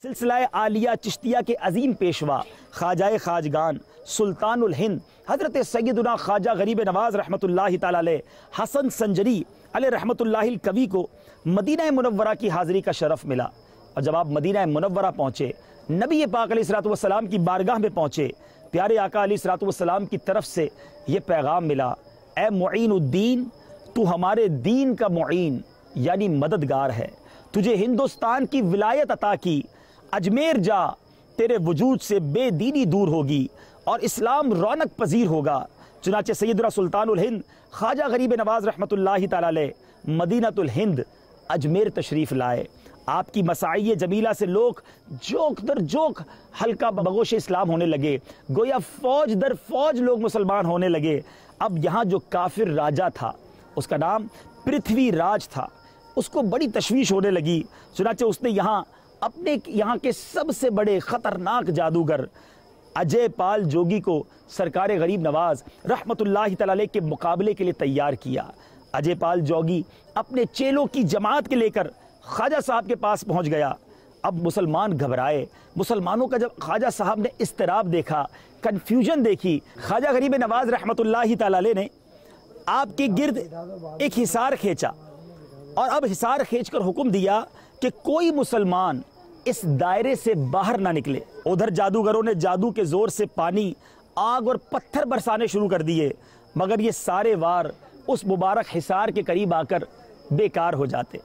سلسلہ عالیہ چشتیہ کے عظیم پیشوا خواجہ خواجگان سلطان الہند حضرت سیدنا خواجہ غریب نواز رحمۃ اللہ تعالی علیہ حسن سنجری علیہ رحمۃ اللہ الکوی کو مدینہ منورہ کی حاضری کا شرف ملا۔ اور جب آپ مدینہ منورہ پہنچے، نبی پاک علیہ الصلوۃ والسلام کی بارگاہ میں پہنچے، پیارے آقا علیہ الصلوۃ والسلام کی طرف سے یہ پیغام ملا، اے معین الدین، تو ہمارے دین کا معین یعنی مددگار ہے، تجھے ہندوستان کی ولایت عطا کی، اجمیر جا، تیرے وجود سے بے دینی دور ہوگی اور اسلام رونق پذیر ہوگا۔ چنانچہ سیدنا سلطان الہند خواجہ غریب نواز رحمۃ اللہ تعالی علیہ مدینۃ الہند اجمیر تشریف لائے۔ آپ کی مساعی جمیلہ سے لوگ جوک در جوک حلقہ بگوش اسلام ہونے لگے، گویا فوج در فوج لوگ مسلمان ہونے لگے۔ اب یہاں جو کافر راجہ تھا، اس کا نام پرتھوی راج تھا، اس کو بڑی تشویش ہونے لگی۔ چنانچہ اس نے یہاں کے سب سے بڑے خطرناک جادوگر اجے پال جوگی کو سرکار غریب نواز رحمۃ اللہ تعالی علیہ کے مقابلے کے لیے تیار کیا۔ اجے پال جوگی اپنے چیلوں کی جماعت کے لے کر خواجہ صاحب کے پاس پہنچ گیا۔ اب مسلمان گھبرائے، مسلمانوں کا جب خواجہ صاحب نے اضطراب دیکھا، کنفیوژن دیکھی، خواجہ غریب نواز رحمۃ اللہ تعالی علیہ نے آپ کے گرد ایک حصار کھینچا اور اب حصار کھینچ کر حکم دیا کہ کوئی مسلمان اس دائرے سے باہر نہ نکلے۔ ادھر جادوگروں نے جادو کے زور سے پانی، آگ اور پتھر برسانے شروع کر دیے، مگر یہ سارے وار اس مبارک حصار کے قریب آ کر بیکار ہو جاتے۔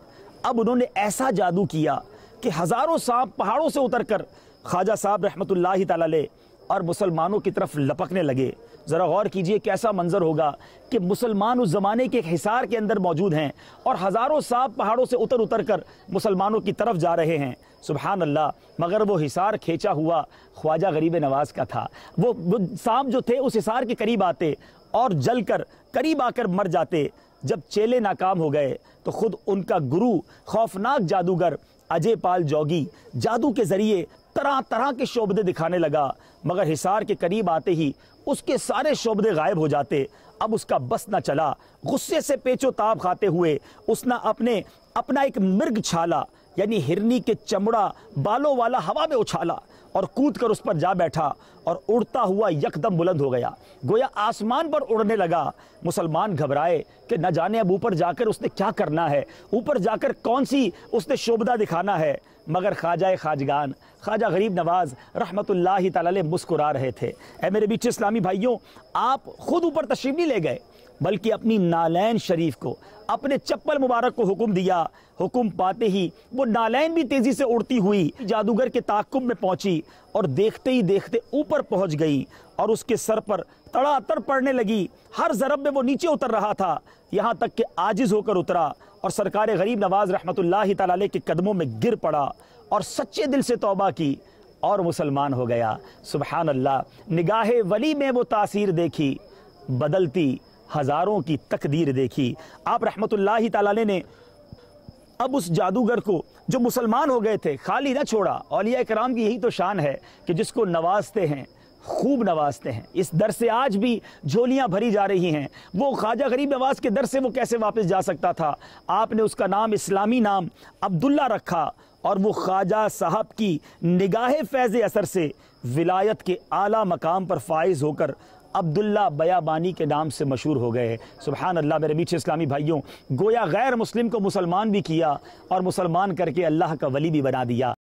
اب انہوں نے ایسا جادو کیا کہ ہزاروں سانپ پہاڑوں سے اتر کر خواجہ صاحب رحمۃ اللہ تعالی علیہ اور مسلمانوں کی طرف لپکنے لگے۔ ذرا غور کیجئے کیسا منظر ہوگا کہ مسلمان اس زمانے کے ایک حصار کے اندر موجود ہیں اور ہزاروں سانپ پہاڑوں سے اتر کر مسلمانوں کی طرف جا رہے ہیں۔ سبحان اللہ، مگر وہ حصار کھینچا ہوا خواجہ غریب نواز کا تھا۔ وہ سانپ جو تھے اس حصار کے قریب آتے اور جل کر قریب آ کر مر جاتے۔ جب چیلے ناکام ہو گئے تو خود ان کا گرو خوفناک جادوگر اجے پال جوگی جادو کے ذریعے طرح طرح کے شعبدے دکھانے لگا، مگر حصار کے قریب آتے ہی اس کے سارے شعبدے غائب ہو جاتے۔ اب اس کا بس نہ چلا، غصے سے پیچ و تاب کھاتے ہوئے اس نے اپنا ایک مرگ چھالا یعنی ہرنی کے چمڑا بالوں والا ہوا میں اچھالا اور کود کر اس پر جا بیٹھا اور اڑتا ہوا یکدم بلند ہو گیا، گویا آسمان پر اڑنے لگا۔ مسلمان گھبرائے کہ نہ جانے اب اوپر جا کر اس نے کیا کرنا ہے، اوپر جا کر کون سی اس نے شعبدہ دکھانا ہے، مگر خواجہ خواجگان خواجہ غریب نواز رحمۃ اللہ تعالی علیہ مسکرا رہے تھے۔ اے میرے بیچ اسلامی بھائیوں، آپ خود اوپر تشریف نہیں لے گئے بلکہ اپنی نالین شریف کو، اپنے چپل مبارک کو حکم دیا۔ حکم پاتے ہی وہ نالین بھی تیزی سے اڑتی ہوئی جادوگر کے تعاقب میں پہنچی اور دیکھتے ہی دیکھتے اوپر پہنچ گئی اور اس کے سر پر تڑا تڑ پڑنے لگی۔ ہر ضرب میں وہ نیچے اتر رہا تھا، یہاں تک کہ عاجز ہو کر اترا اور سرکار غریب نواز رحمۃ اللہ تعالی علیہ کے قدموں میں گر پڑا اور سچے دل سے توبہ کی اور مسلمان ہو گیا۔ سبحان اللہ، نگاہ ولی میں وہ تاثیر دیکھی، بدلتی ہزاروں کی تقدیر دیکھی۔ آپ رحمۃ اللہ تعالی علیہ نے اب اس جادوگر کو جو مسلمان ہو گئے تھے خالی نہ چھوڑا۔ اولیاء کرام کی یہی تو شان ہے کہ جس کو نوازتے ہیں خوب نوازتے ہیں۔ اس در سے آج بھی جھولیاں بھری جا رہی ہیں۔ وہ خواجہ غریب نواز کے در سے وہ کیسے واپس جا سکتا تھا؟ آپ نے اس کا نام اسلامی نام عبداللہ رکھا اور وہ خواجہ صاحب کی نگاہ فیض اثر سے ولایت کے اعلیٰ مقام پر فائز ہو کر عبداللہ بیابانی کے نام سے مشہور ہو گئے۔ سبحان اللہ میرے میٹھے اسلامی بھائیوں، گویا غیر مسلم کو مسلمان بھی کیا اور مسلمان کر کے اللہ کا ولی بھی بنا دیا۔